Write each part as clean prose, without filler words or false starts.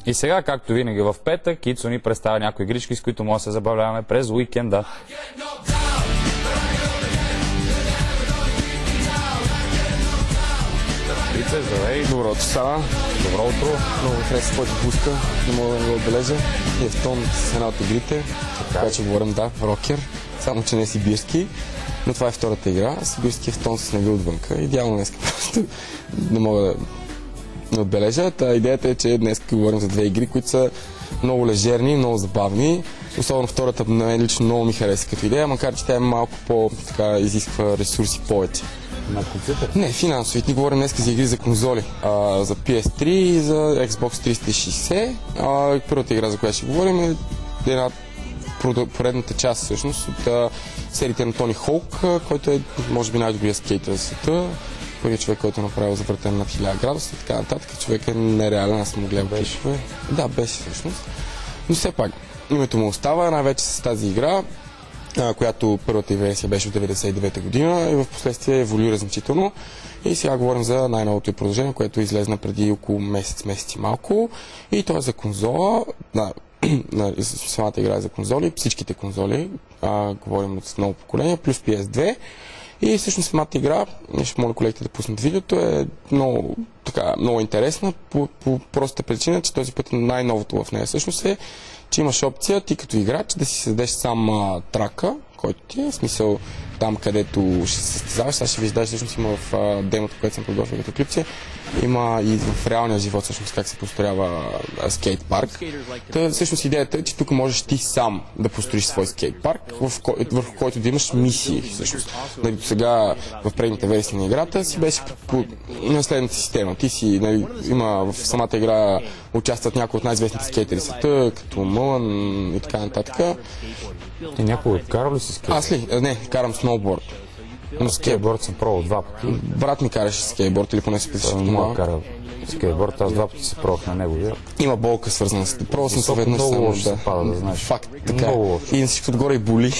И сега, както винаги в петък, Ицо ни представя някои игрички, с които може да се забавляваме през уикенда. Ице, здравей! Добро утро, Сава. Добро утро! Много харесва твоята пуска, не мога да го отбележа. И е в тон с една от игрите, така че говорим, да, рокер, само че не е сибирски. Но това е втората игра. Сибирски е в тон с нега отвънка. Идеално днес просто не мога да отбележа. Идеята е, че днес говорим за две игри, които са много лежерни, много забавни. Особено втората на мен лично много ми хареса като идея, макар че тя е малко по-така изисква ресурси повече. На компютър? Не, финансови. Ни говорим днес за игри за конзоли. За PS3 и за Xbox 360. Първата игра, за която ще говорим, е една поредната част всъщност от серията на Тони Хоук, който е може би най-добрият скейтър в света. Първият човек, който е направил завъртен на 1000 градуса и така нататък. Човек е нереален, аз му гледам клипове. Да, беше всъщност. Но все пак, името му остава най-вече с тази игра, която първата версия беше от 1999 година и в последствие еволюира значително. И сега говорим за най-новото продължение, което излезна преди около месец и малко. И то е за конзола. Самата игра е за конзоли, всичките конзоли, говорим от ново поколение, плюс PS2. И всъщност самата игра, ще моля колегите да пуснат видеото, е много интересна по простата причина, че този път най-новото в нея всъщност е, че имаш опция ти като играч да си създадеш сам трака, който ти е, в смисъл там където ще се състезаваш. Сега ще виждаш, всъщност има в демото, което съм подготвил като клипче, има и в реалния живот всъщност как се построява скейт парк. Всъщност идеята е, че тук можеш ти сам да построиш свой скейт парк, върху който да имаш мисии всъщност. Нали, сега в предните версии на играта си беше по следната система. Ти си, нали, има в самата игра участват някои от най-известните скейтери в света, като Мълън и така нататък. Ти някога карал ли си скейт? Аз ли? Не, карам сноуборд. Но скейтборд съм пробвал 2 пъти. Брат ми караше скейтборд или поне се питаше. Не мога карал скейтборд, аз 2 пъти се пробвах на него. Има болка свързана с пробвал съм се веднъж само да пада, да знаеш. Факт, така. И на всичко отгоре и боли.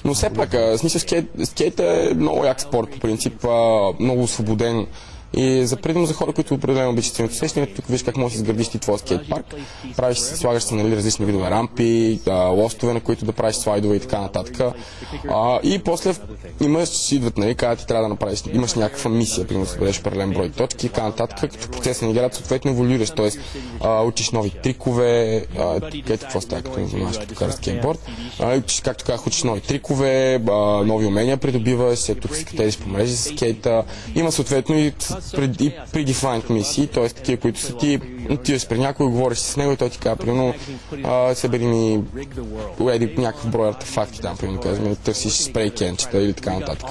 Но все пак, в смисъл скейт е много як спорт по принцип, много освободен. И предимно за хора, които определено обичат силното усещане, тук виж как можеш да изградиш ти твоя скейт парк. Слагаш си, нали, различни видове рампи, лостове, на които да правиш слайдове и така нататък. И после идват, нали, където ти трябва да направиш, имаш някаква мисия, примерно да събереш определен брой точки и така нататък, като процес на играта съответно еволюираш, т.е. учиш нови трикове, какво става, като занимаваш като караш скейтборд, както казах, учиш нови трикове, нови умения придобиваш, тук си катериш по мрежи с скейта, има съответно и predefined мисии, т.е. такива, които са ти отиваш при някой, говориш с него и той ти казва, примерно, събери ми някакъв брой артефакти там, примерно, казваме, търсиш спрей кенчета или така нататък.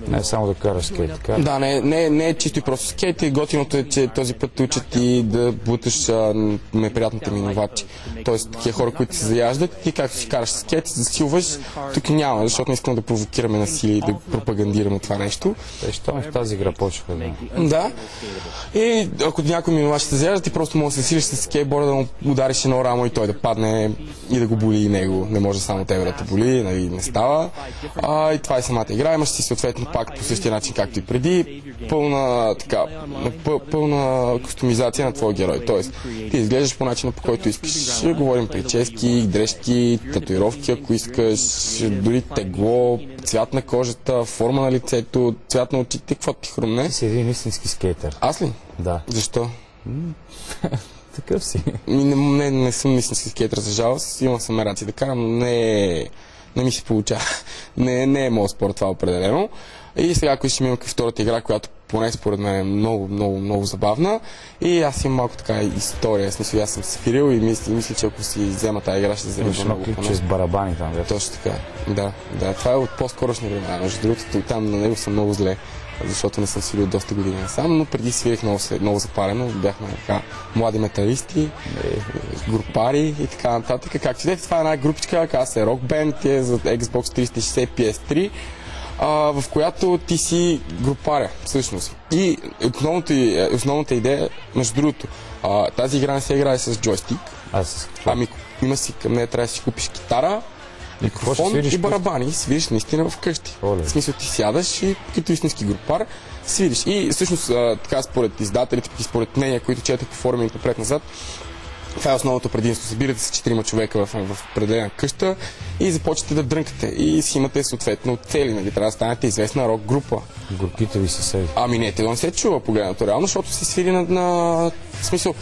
Не е само да караш скейт, така? Да, не е чисто и просто скейт, и готиното е, че този път учат ти да буташ неприятните минувачи. Тоест, такива хора, които се заяждат, ти както си караш скейт, засилваш, тук няма, защото не искам да провокираме насилие и да пропагандираме това нещо. Що в тази игра почнаха да... Да. И ако някой минувач се заяжда, ти просто можеш да се силиш с скейтборда, да му удариш едно рамо и той да падне и да го боли и него. Не може само тебе да те боли, нали, не става. И това е самата игра. Имаш си съответно пак по същия начин, както и преди, пълна кастомизация на твоя герой. Тоест, ти изглеждаш по начина, по който искаш. Говорим прически, дрежки, татуировки, ако искаш, дори тегло, цвят на кожата, форма на лицето, цвят на очите, какво ти хрумне. Ти си един истински скейтър. Аз ли? Да. Защо? Такъв си. Не съм истински скейтър, за жалост. Имам съм мераци да карам, но не ми се получава. Не е моят спорт това определено. И сега, ако ще имам към втората игра, която поне според мен е много забавна. И аз имам малко така история. В смисъл, аз съм свирил и мисля, че ако си взема тази игра, ще се взема много поне. Клипче с барабани там. Точно така. Да. Това е от по-скорошни времена. Между другото, там на него съм много зле, защото не съм свирил доста години сам, но преди свирих много запалено. Бяхме така млади металисти, групари и така нататък. Както видите, това е една групичка, казва се Rock Band, е за Xbox 360 PS3. В която ти си групаря, всъщност. И основната идея, между другото, тази игра не се играе с джойстик. Има си към нея, трябва да си купиш китара, микрофон и барабани. Свириш наистина вкъщи. В смисъл, ти сядаш и като истински групар свириш. И всъщност, така според издателите и според мнения, които четах по форуми напред-назад, Това е основното предимство. Събирате се 4 човека в определена къща и започвате да дрънкате. И си имате съответно цели. Нали? Трябва да станете известна рок група. Горките ви съседи. Ами не, те не се чува погледнато реално, защото се свири в смисъл,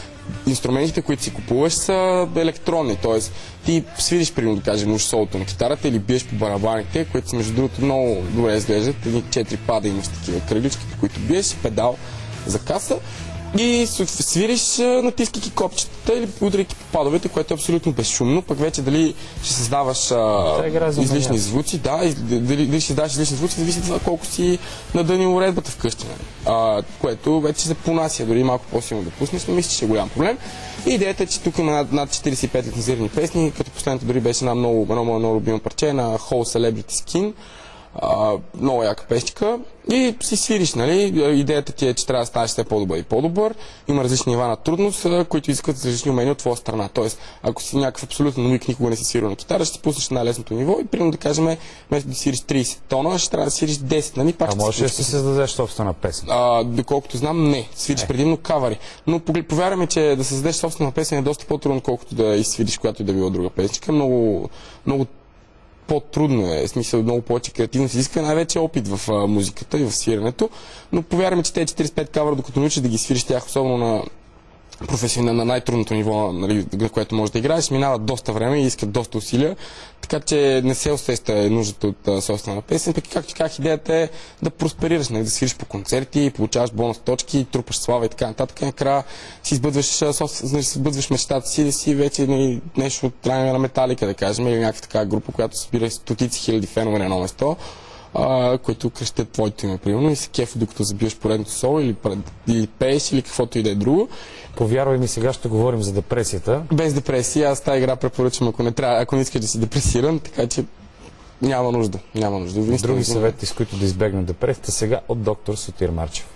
инструментите, които си купуваш, са електронни. Т.е. ти свириш, примерно да кажем, уж солото на китарата или биеш по барабаните, които между другото много добре изглеждат. Едни 4 пада имаш такива кръглички, по които биеш, педал за каса. И свириш, натискайки копчетата или удряйки по падовете, което е абсолютно безшумно. Пък вече дали ще създаваш излишни звуци, дали ще създаваш излишни звуци, зависи от това колко си надънил уредбата вкъщи. Което вече се понася, дори малко по-силно да пуснеш, но мисля, че е голям проблем. И идеята е, че тук има над 45 лицензирани песни, като последната дори беше една много любима парче на Whole Celebrity Skin. Много яка песчика и си свириш, нали? Идеята ти е, че трябва да станеш все по-добър и по-добър. Има различни нива на трудност, които искат различни умения от твоя страна. Тоест, ако си някакъв абсолютно новик, никога не си свирил на китара, ще си пуснеш на лесното ниво и примерно да кажем, вместо да свириш 30 тона, ще трябва да свириш 10, нали? Пак можеш да си създадеш собствена песен? Доколкото знам, не. Свириш предимно кавари. Но повярваме, че да създадеш собствена песен е доста по-трудно, колкото да изсвириш която и да била друга песничка. Много по-трудно е, в смисъл много повече креативност изисква, най-вече опит в музиката и в свирането, но повярваме, че тези 45 кавара, докато научиш да ги свириш тях, особено на най-трудното ниво, нали, на което можеш да играеш, минава доста време и искат доста усилия, така че не се усеща нуждата от собствена песен. Пък както казах, идеята е да просперираш, нали, да свириш по концерти, получаваш бонус точки, трупаш слава и така нататък. Накрая си сбъдваш мечтата си да си вече нещо от трайна на Металика, да кажем, или някаква така група, която събира стотици хиляди фенове на едно место, които крещят твоето име, примерно, и се кефи, докато забиеш поредното соло или пееш или каквото и да е друго. Повярвай ми, сега ще говорим за депресията. Без депресия, аз тази игра препоръчвам, ако не искаш да си депресиран, така че няма нужда. Други съвети, с които да избегнат депресията, сега от доктор Сотир Марчев.